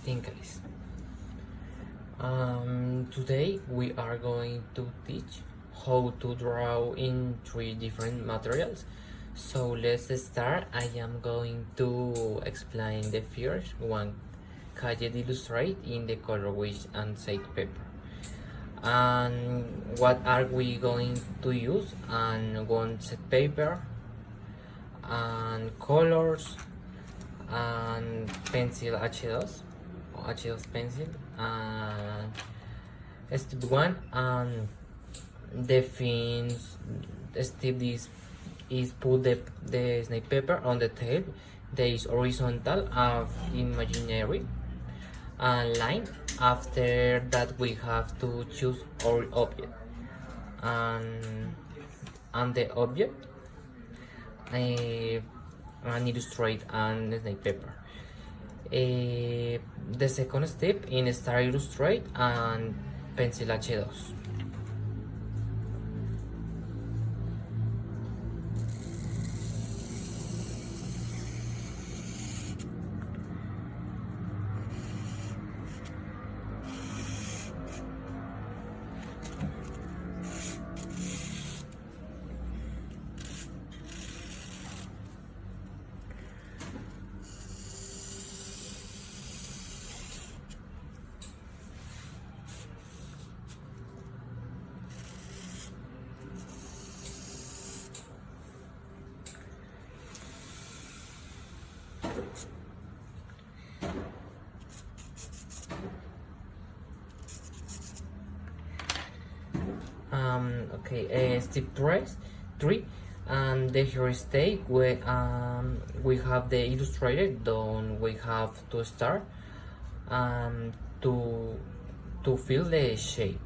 Tinkers. Today we are going to teach how to draw in 3 different materials. So let's start. I am going to explain the first one, Cayet Illustrate in the color wish and sandpaper. And what are we going to use? And one set paper and colors and pencil H2 pencil, and step 1 and defines step this is put the snake paper on the tail. There is horizontal of imaginary and line. After that we have to choose our object and the object and illustrate and snake paper. The second step in start illustrate and pencil H2. Step 3 and the heuristic we have the illustrated done. We have to start to fill the shape.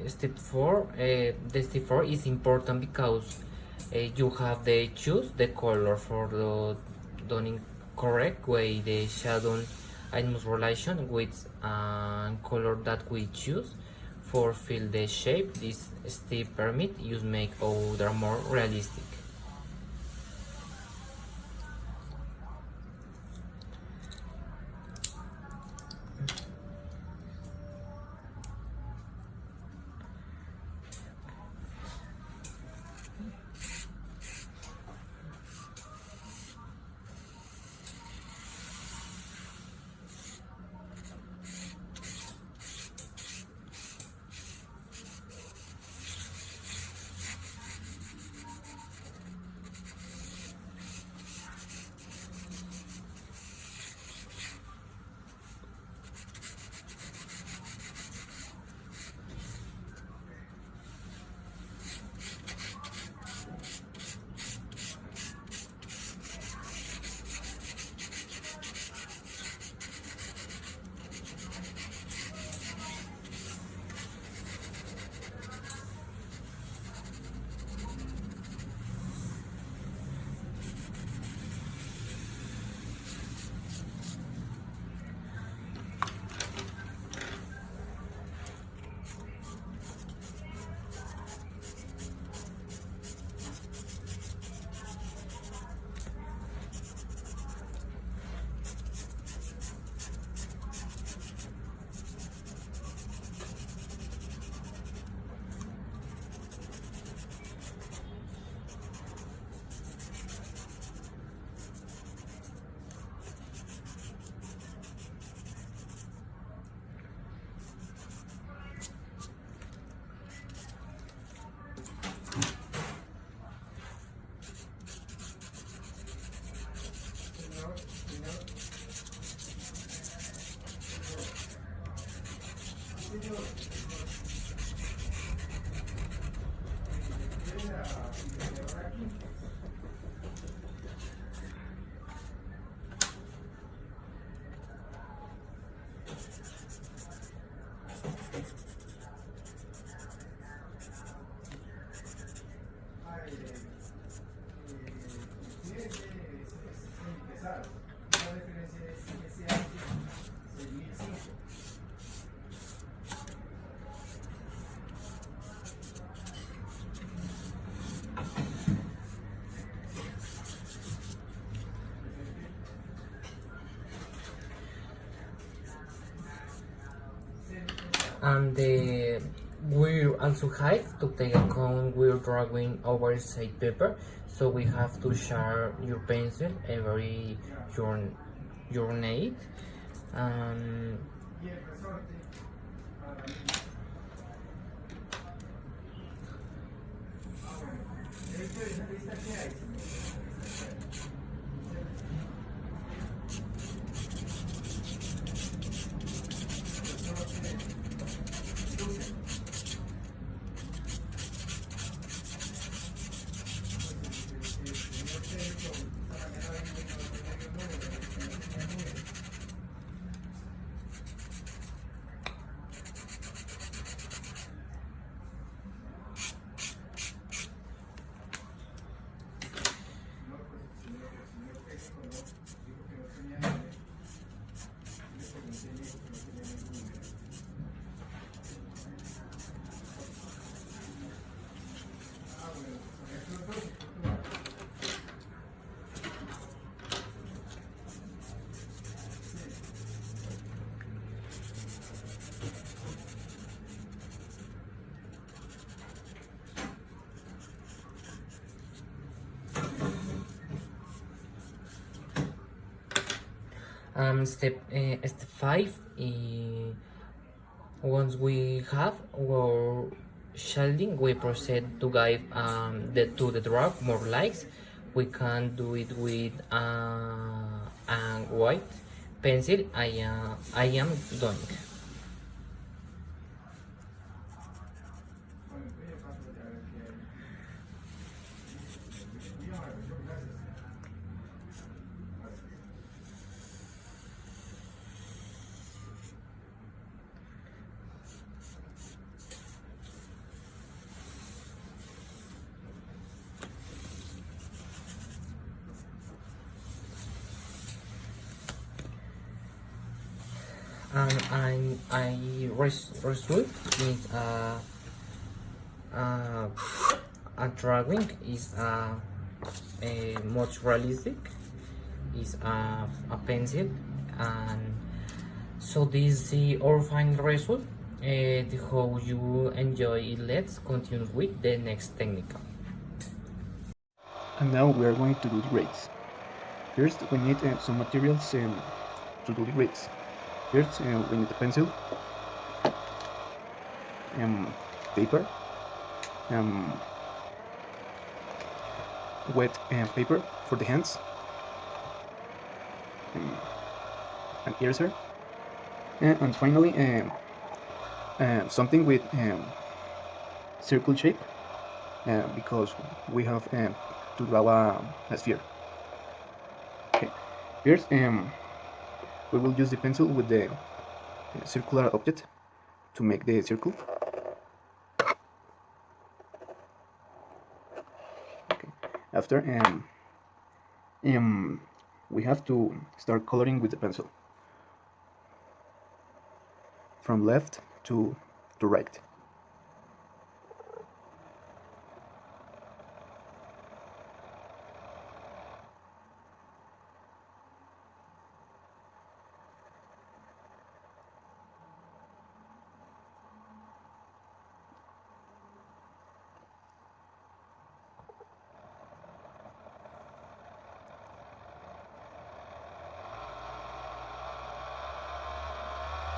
Step 4, the step 4 is important because you have to choose the color for the done in correct way, the shadow and relation with color that we choose for fill the shape. This step permit you make order more realistic. And we also have to take account we're drawing oversized paper, so we have to share your pencil every your your need. Um, step 5. Once we have our shading, we proceed to give the draw more likes. We can do it with a white pencil. I am doing. I result is uh, a drawing is a much realistic is a pencil, and so this is the our final result. How you enjoy it, let's continue with the next technique. And now we are going to do the grades. First, we need some materials to do the grades. First, we need a pencil, paper, um, wet paper for the hands, um, an eraser, and finally something with circle shape because we have to draw a sphere. Okay. First, we will use the pencil with the circular object to make the circle. Okay. After, we have to start coloring with the pencil from left to right.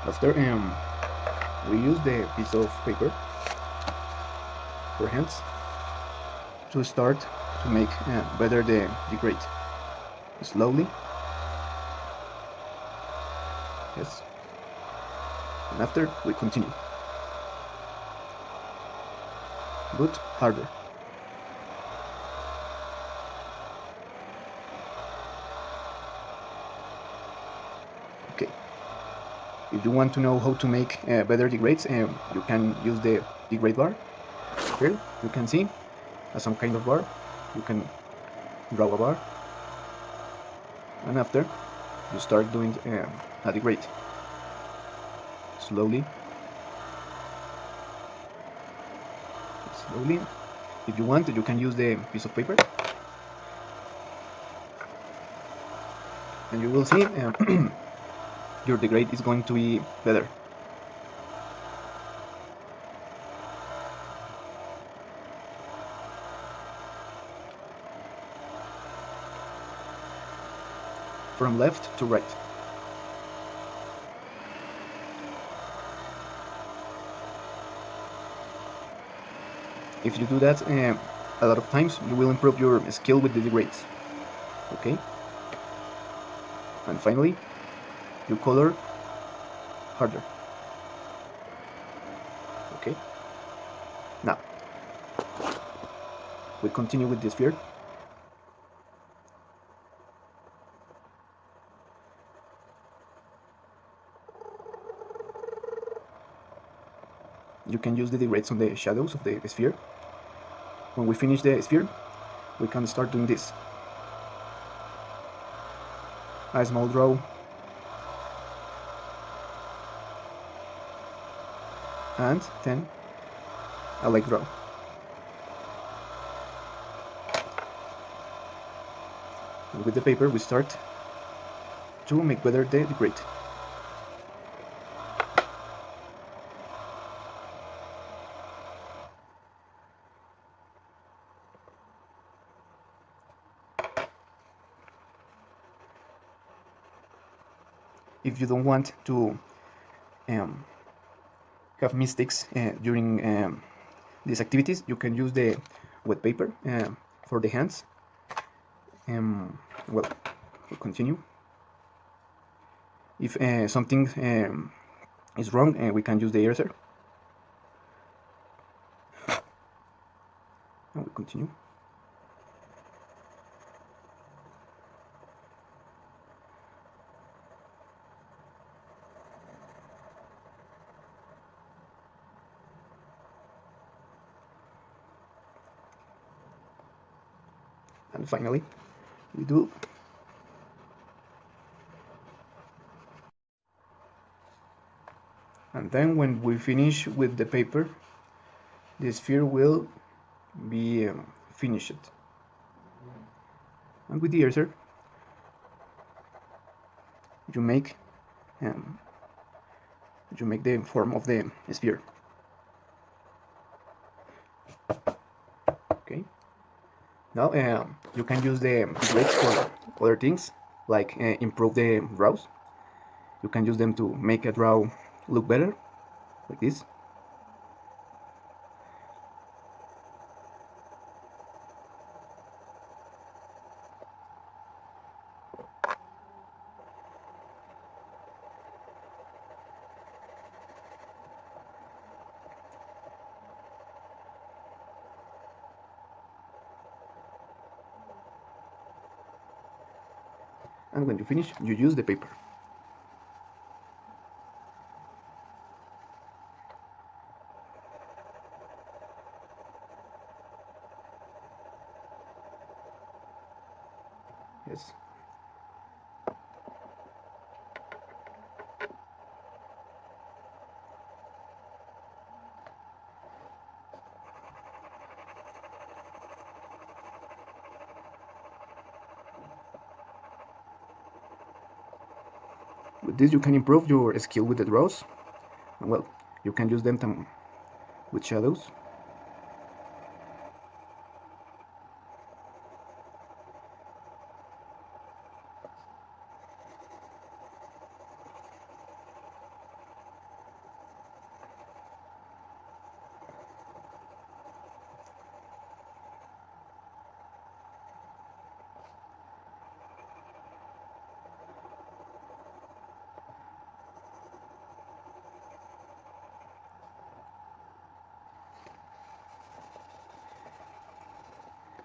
After, we use the piece of paper for hands to start to make better the grade. Slowly, yes, and after we continue, but harder. Okay, if you want to know how to make better the grades, you can use the grade bar. Here you can see some kind of bar. You can draw a bar, and after you start doing a degrade slowly. Slowly. If you want, you can use the piece of paper, and you will see your degrade is going to be better. from left to right. If you do that a lot of times, you will improve your skill with the degrades. Okay? And finally, you color harder. Okay? Now, we continue with the sphere. You can use the degrades on the shadows of the sphere. When we finish the sphere, we can start doing this. A small draw, and then a light draw. And with the paper, we start to make better the degrade. If you don't want to um, have mistakes during these activities, you can use the wet paper for the hands. Well, we'll continue. If something is wrong, we can use the eraser. And we continue. And finally, we do and then when we finish with the paper, the sphere will be finished. And with the eraser, you make the form of the sphere. Okay. Now you can use the grades for other things, like improve the draws. You can use them to make a draw look better, like this. And when you finish, you use the paper. Yes. With this, you can improve your skill with the draws. And well, you can use them with shadows.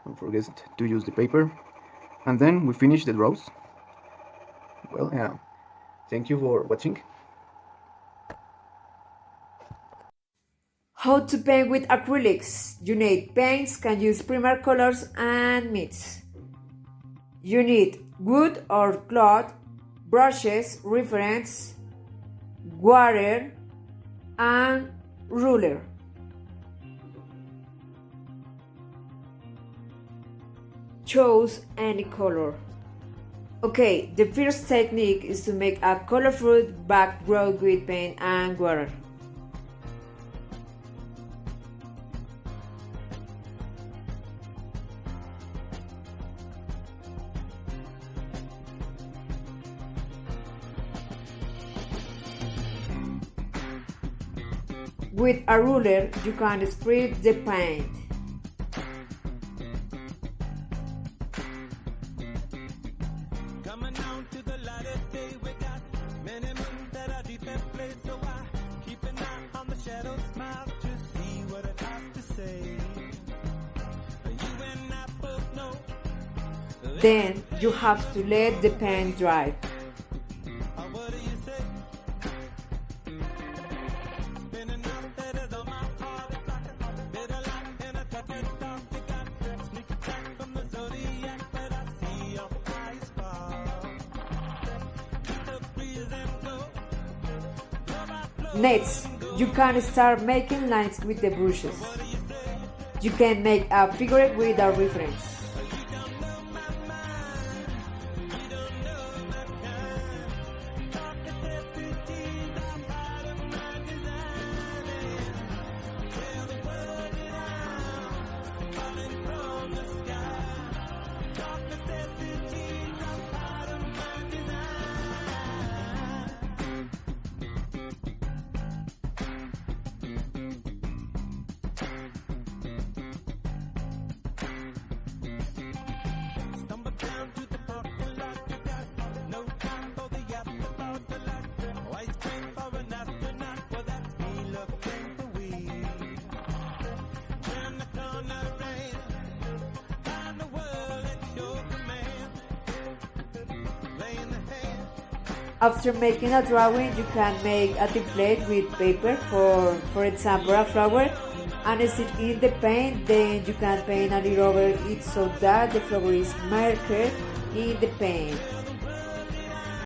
Don't forget to use the paper. And then we finish the draws. Well, thank you for watching. How to paint with acrylics. You need paints, can use primer colors and mix. You need wood or cloth, brushes, reference, water, and ruler. Choose any color. Okay, the first technique is to make a colorful background with paint and water. With a ruler, you can spread the paint. Coming down to the light of day, we got many moons that are deep in place. So I keep an eye on the shadow smile to see what it has to say. You and I both know. Then you have to let the paint dry. What do you say? Spinning out letters on my heart. It's like a bit of light and a touch of dark. You got sneak attack from the zodiac, but I see your eyes fall. Keep the breeze and flow. Flow by flow. Next, you can start making lines with the brushes. You can make a figure with a reference. After making a drawing, you can make a template with paper, for example a flower, and stick in the paint. Then you can paint a little over it so that the flower is marked in the paint.